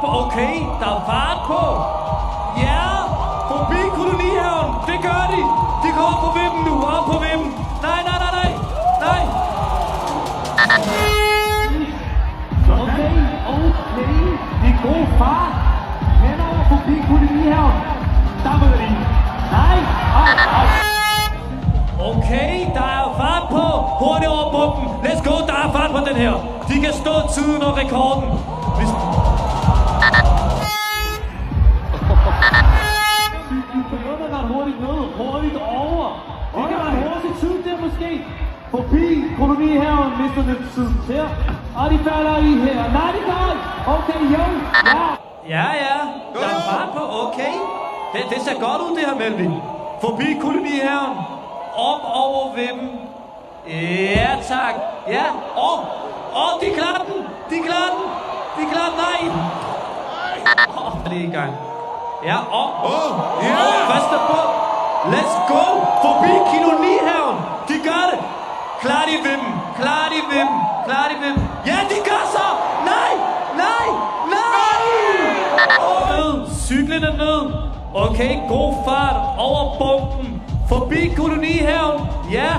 på. Okay, der er fart på. Ja, forbi kolonihaven. Det gør de. De går op på vippen nu. Op på vippen. Nej. Okay. Det er god fart. Henover forbi kolonihaven. Der møder de. Nej. Okay, der er fart på. Hurtigt over bomben. Let's go, der er fart på den her. De kan stå tiden og rekorden. Hvis... De begynder ret hurtigt ned. Hurtigt over. Det kan være hurtigt tid der måske. Forbi kolonihaven mister lidt tid her. Og de falder i her. Nej, de gør. Okay, jo. Ja. Der er fart på. Okay. Det ser godt ud, det her, Melvin. Forbi kolonihaven. Op over vippen. Ja, tak. Ja, de klarer den. Nej. Det er i gang. Ja, første på. Let's go. Forbi kolonihaven. De gør det. Klar de vippen. Ja, de gør så. Nej. Cyklen er ned. Okay, god fart over bomben. Forbi kolonihaven. Ja.